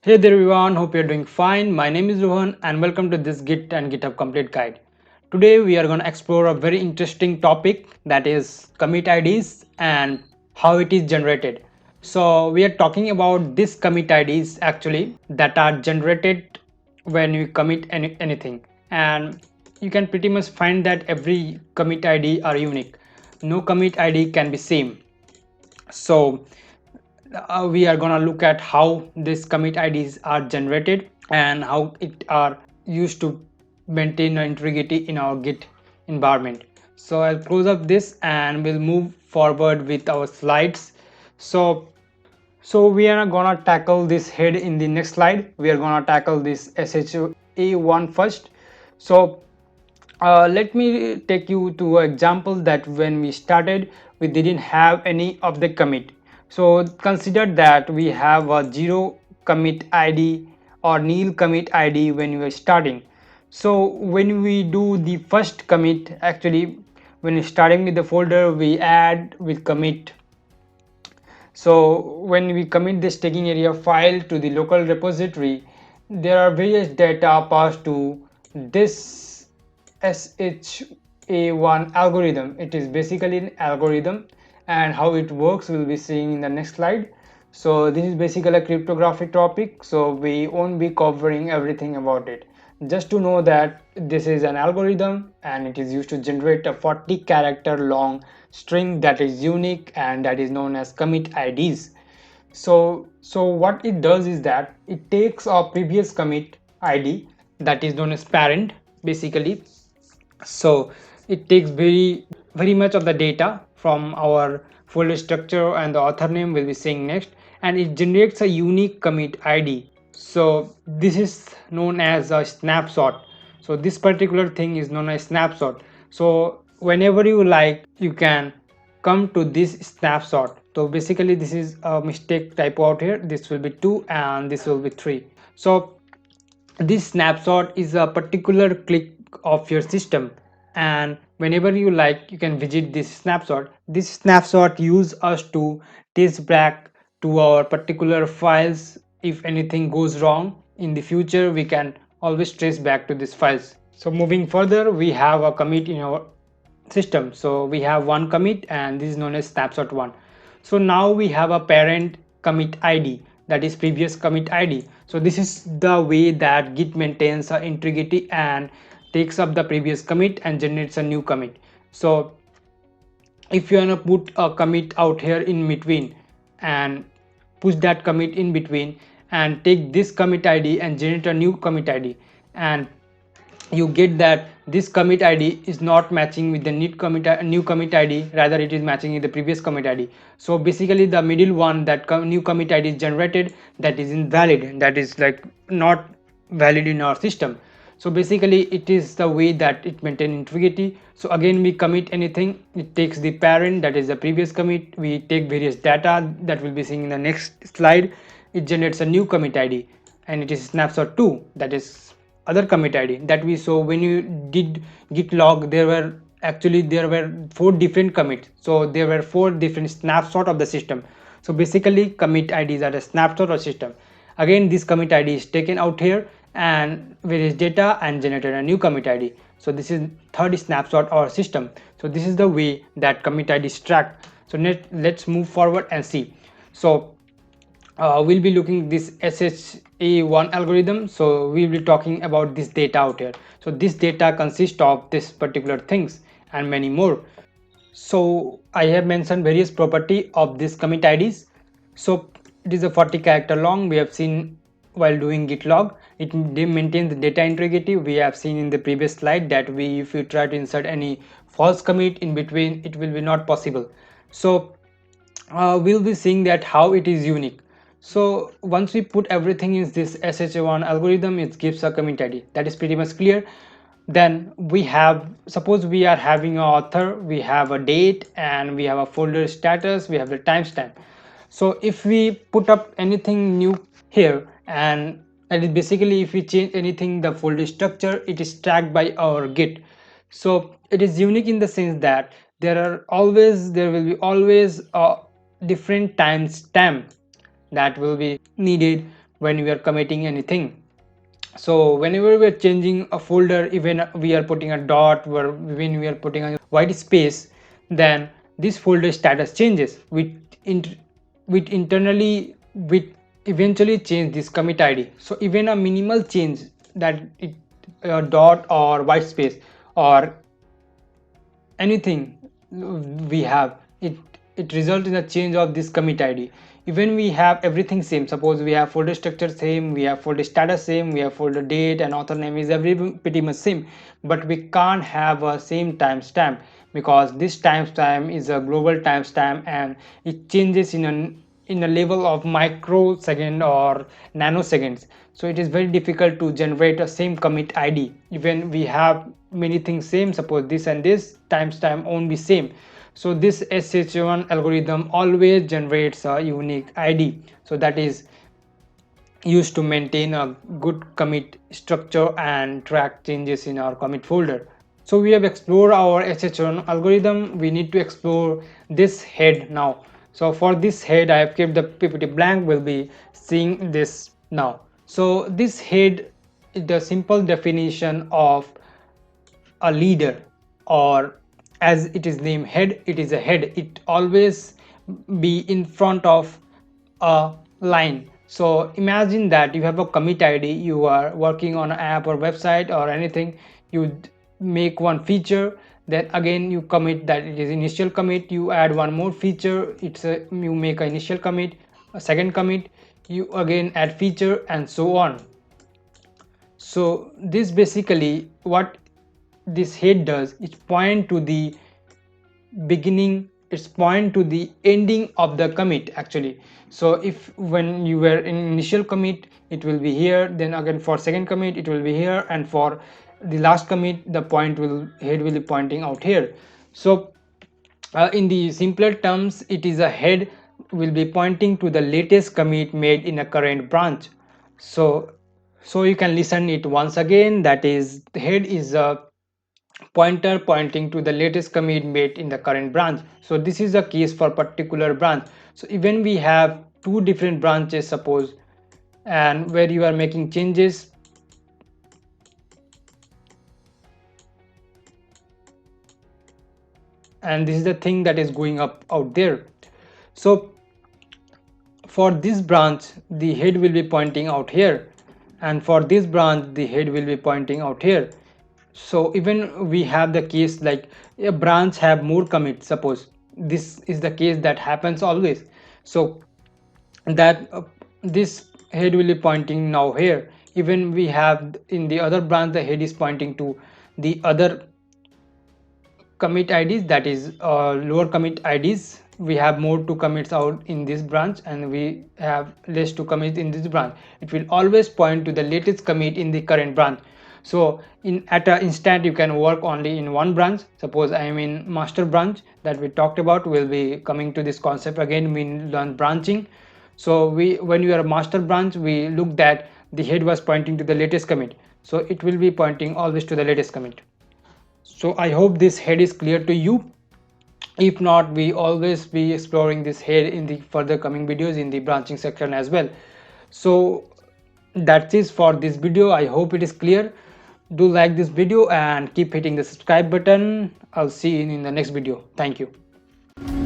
Hey there everyone, hope you're doing fine. My name is Rohan and welcome to this Git and GitHub complete guide. Today we are going to explore a very interesting topic, that is commit IDs and how it is generated. So we are talking about this commit IDs actually that are generated when we commit anything, and you can pretty much find that every commit ID are unique. No commit ID can be same. So we are gonna look at how these commit IDs are generated and how it are used to maintain integrity in our Git environment. So I'll close up this and we'll move forward with our slides. So we are gonna tackle this head in the next slide. We are gonna tackle this SHA1 first. So let me take you to an example that when we started we didn't have any of the commit. So consider that we have a zero commit id or nil commit id when we are starting. So when we do the first commit, actually when starting with the folder we add with commit. So when we commit the staging area file to the local repository, there are various data passed to this SHA1 algorithm. It is basically an algorithm, and how it works we'll be seeing in the next slide. So this is basically a cryptographic topic, so we won't be covering everything about it. Just to know that this is an algorithm and it is used to generate a 40 character long string that is unique and that is known as commit IDs. So what it does is that it takes a previous commit ID that is known as parent basically. So it takes very much of the data from our folder structure, and the author name will be saying next, and it generates a unique commit ID. So this is known as a snapshot. So this particular thing is known as snapshot. So whenever you like, you can come to this snapshot. So basically this is a mistake typo out here. This will be 2 and this will be 3. So this snapshot is a particular click of your system, and whenever you like you can visit this snapshot. This snapshot use us to trace back to our particular files. If anything goes wrong in the future, we can always trace back to these files. So moving further, we have a commit in our system. So we have one commit and this is known as snapshot 1. So now we have a parent commit id, that is previous commit id. So this is the way that Git maintains integrity and takes up the previous commit and generates a new commit. So if you want to put a commit out here in between and push that commit in between and take this commit id and generate a new commit id, and you get that this commit id is not matching with the new commit id, rather it is matching with the previous commit id. So basically the middle one, that new commit id is generated, that is invalid, that is like not valid in our system. So basically it is the way that it maintains integrity. So again, we commit anything, it takes the parent, that is the previous commit, we take various data that we'll be seeing in the next slide, it generates a new commit id, and it is snapshot 2, that is other commit id that we saw when you did git log. There were 4 different commits, so there were 4 different snapshot of the system. So basically commit ids are a snapshot of system. Again, this commit id is taken out here and various data and generated a new commit id. So this is third snapshot or system. So this is the way that commit id is tracked. So let's move forward and see. So we'll be looking this SHA1 algorithm. So we'll be talking about this data out here. So this data consists of this particular things and many more. So I have mentioned various property of this commit IDs. So it is a 40 character long. We have seen while doing git log, it maintains the data integrity. We have seen in the previous slide that if you try to insert any false commit in between, it will be not possible. So we'll be seeing that how it is unique. So once we put everything in this SHA1 algorithm, it gives a commit ID. That is pretty much clear. Then we have, suppose we are having an author, we have a date, and we have a folder status, we have the timestamp. So if we put up anything new here, and that is basically if we change anything, the folder structure, it is tracked by our Git. So it is unique in the sense that there will be always a different timestamp that will be needed when we are committing anything. So whenever we are changing a folder, even we are putting a dot or when we are putting a white space, then this folder status changes with internally with eventually change this commit id. So even a minimal change, that it a dot or white space or anything we have, it results in a change of this commit id. Even we have everything same, suppose we have folder structure same, we have folder status same, we have folder date and author name is pretty much same, but we can't have a same timestamp because this timestamp is a global timestamp and it changes in a level of microsecond or nanoseconds. So it is very difficult to generate a same commit id. Even we have many things same, suppose this and this timestamp won't be same. So this SHA-1 algorithm always generates a unique id, so that is used to maintain a good commit structure and track changes in our commit folder. So we have explored our SHA-1 algorithm. We need to explore this head now. So for this head I have kept the ppt blank. We'll be seeing this now. So this head is the simple definition of a leader, or as it is named head, it is a head. It always be in front of a line. So imagine that you have a commit id, you are working on an app or website or anything, you make one feature, then again you commit, that it is initial commit, you add one more feature, you make an initial commit, a second commit, you again add feature and so on. So this basically what this head does, it point to the beginning, it's point to the ending of the commit actually. So if when you were in initial commit it will be here, then again for second commit it will be here, and for the last commit the head will be pointing out here. So in the simpler terms, it is a head will be pointing to the latest commit made in a current branch. So you can listen it once again, that is the head is a pointer pointing to the latest commit made in the current branch. So this is the case for particular branch. So even we have two different branches suppose, and where you are making changes, and this is the thing that is going up out there. So for this branch the head will be pointing out here, and for this branch the head will be pointing out here. So even we have the case like a branch have more commits, suppose this is the case that happens always. So that this head will be pointing now here. Even we have in the other branch the head is pointing to the other commit IDs, that is lower commit IDs. We have more to commits out in this branch and we have less to commit in this branch. It will always point to the latest commit in the current branch. So at an instant you can work only in one branch. Suppose I am in master branch that we talked about, we'll be coming to this concept again, we learn branching. So when you are a master branch, we looked at the head was pointing to the latest commit, so it will be pointing always to the latest commit. So I hope this head is clear to you. If not, we always be exploring this head in the further coming videos in the branching section as well. So that's it for this video. I hope it is clear. Do like this video and keep hitting the subscribe button. I'll see you in the next video. Thank you.